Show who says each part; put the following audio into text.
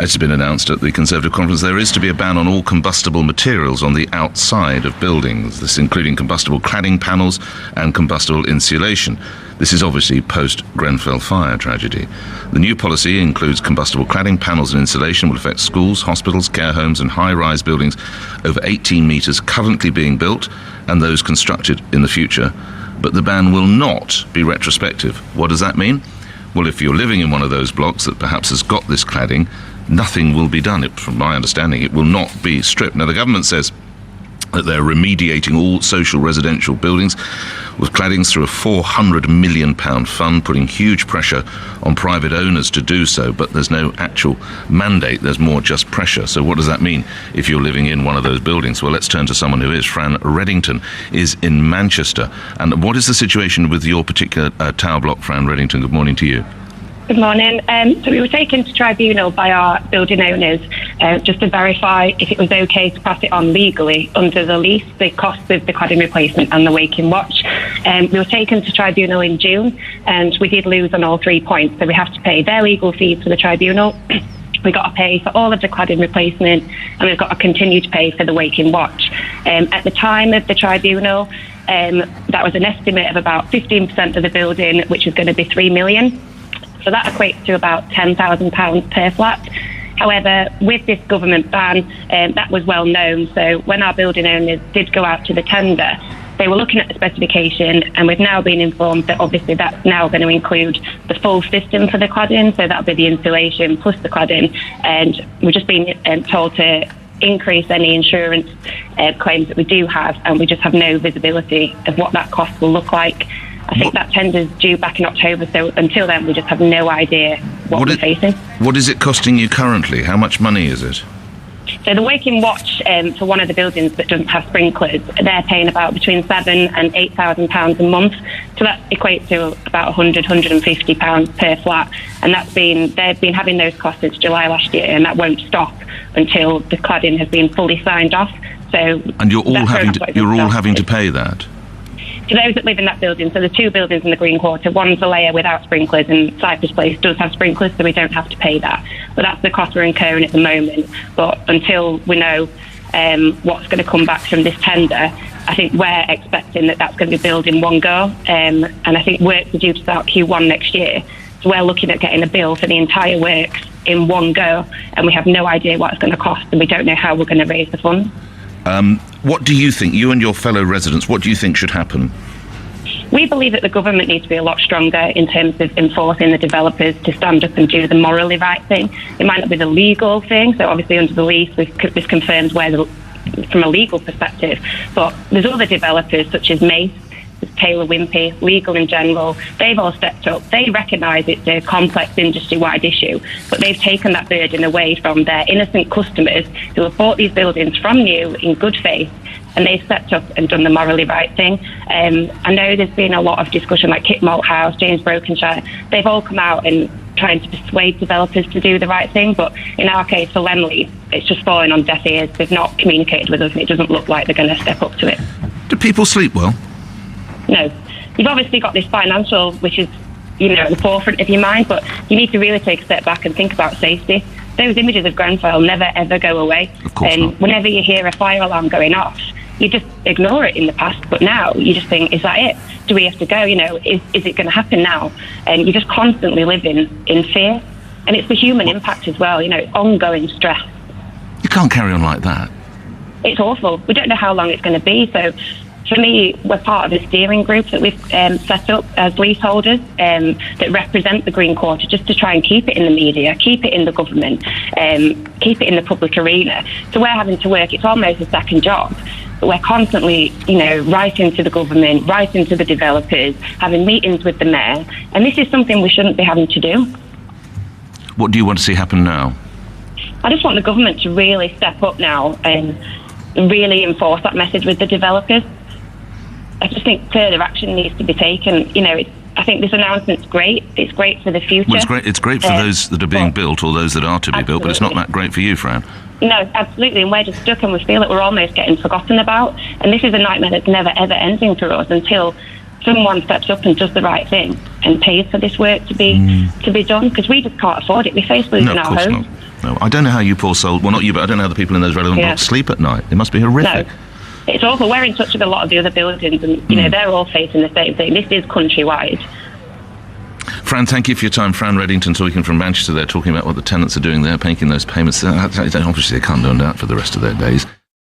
Speaker 1: It's been announced at the Conservative conference there is to be a ban on all combustible materials on the outside of buildings, this including combustible cladding panels and combustible insulation. This is obviously post-Grenfell fire tragedy. The new policy includes combustible cladding panels and insulation will affect schools, hospitals, care homes and high-rise buildings over 18 metres currently being built and those constructed in the future. But the ban will not be retrospective. What does that mean? Well, if you're living in one of those blocks that perhaps has got this cladding, nothing will be done. From my understanding, it will not be stripped. Now, the government says that they're remediating all social residential buildings with claddings through a £400 million fund, putting huge pressure on private owners to do so, but there's no actual mandate, there's more just pressure. So what does that mean if you're living in one of those buildings? Well, let's turn to someone who is. Fran Reddington is in Manchester. And what is the situation with your particular tower block, Fran Reddington? Good morning to you.
Speaker 2: Good morning. So we were taken to tribunal by our building owners just to verify if it was okay to pass it on legally under the lease, the cost of the cladding replacement and the waking watch. We were taken to tribunal in June and we did lose on all 3 points. So we have to pay their legal fees for the tribunal. We've got to pay for all of the cladding replacement and we've got to continue to pay for the waking watch. At the time of the tribunal, that was an estimate of about 15% of the building, which was going to be £3 million. So that equates to about £10,000 per flat. However, with this government ban, that was well known. So when our building owners did go out to the tender, they were looking at the specification and we've now been informed that obviously that's now going to include the full system for the cladding. So that'll be the insulation plus the cladding. And we're just being told to increase any insurance claims that we do have, and we just have no visibility of what that cost will look like. I think that tender's due back in October, so until then we just have no idea what we're facing. What
Speaker 1: is it costing you currently? How much money is it?
Speaker 2: So the waking watch for one of the buildings that doesn't have sprinklers, they're paying about between £7,000 and £8,000 a month. So that equates to about £100, £150 per flat. And they've been having those costs since July last year, and that won't stop until the cladding has been fully signed off. So
Speaker 1: and you're all having to pay that?
Speaker 2: To those that live in that building, so the two buildings in the Green Quarter, one's a layer without sprinklers and Cypress Place does have sprinklers, so we don't have to pay that. But that's the cost we're incurring at the moment. But until we know what's going to come back from this tender, I think we're expecting that that's going to be billed in one go. And I think works are due to start Q1 next year. So we're looking at getting a bill for the entire works in one go, and we have no idea what it's going to cost, and we don't know how we're going to raise the funds.
Speaker 1: What do you think, you and your fellow residents, what do you think should happen?
Speaker 2: We believe that the government needs to be a lot stronger in terms of enforcing the developers to stand up and do the morally right thing. It might not be the legal thing, so obviously under the lease this confirms where from a legal perspective, but there's other developers such as Mace, Taylor Wimpey, Legal in general, they've all stepped up. They recognise it's a complex industry-wide issue, but they've taken that burden away from their innocent customers who have bought these buildings from you in good faith, and they've stepped up and done the morally right thing. I know there's been a lot of discussion like Kit Malthouse, James Brokenshire, they've all come out and trying to persuade developers to do the right thing, but in our case for Lemley, it's just falling on deaf ears. They've not communicated with us and it doesn't look like they're going to step up to it.
Speaker 1: Do people sleep well?
Speaker 2: No. You've obviously got this financial, which is, at the forefront of your mind, but you need to really take a step back and think about safety. Those images of Grenfell never, ever go away.
Speaker 1: Of course
Speaker 2: and
Speaker 1: not.
Speaker 2: Whenever you hear a fire alarm going off, you just ignore it in the past, but now you just think, is that it? Do we have to go? Is it going to happen now? And you're just constantly living in fear. And it's the human impact as well, ongoing stress.
Speaker 1: You can't carry on like that.
Speaker 2: It's awful. We don't know how long it's going to be, so for me, we're part of a steering group that we've set up as leaseholders that represent the Green Quarter, just to try and keep it in the media, keep it in the government, keep it in the public arena. So we're having to work, it's almost a second job, but we're constantly, writing to the government, writing to the developers, having meetings with the mayor, and this is something we shouldn't be having to do.
Speaker 1: What do you want to see happen now?
Speaker 2: I just want the government to really step up now and really enforce that message with the developers. I just think further action needs to be taken. I think this announcement's great. It's great for the future.
Speaker 1: Well, it's great for those that are being built or those that are to be built, but it's not that great for you, Fran.
Speaker 2: No, absolutely. And we're just stuck and we feel that we're almost getting forgotten about. And this is a nightmare that's never, ever ending for us until someone steps up and does the right thing and pays for this work to be done, because we just can't afford it. We face losing our home.
Speaker 1: No, I don't know how you poor soul, well, not you, but I don't know how the people in those relevant blocks sleep at night. It must be horrific.
Speaker 2: No. It's awful. We're in touch with a lot of the other buildings, and you know they're all facing the same thing. This is countrywide.
Speaker 1: Fran, thank you for your time. Fran Reddington talking from Manchester there, talking about what the tenants are doing there, making those payments. Obviously, they can't do that for the rest of their days.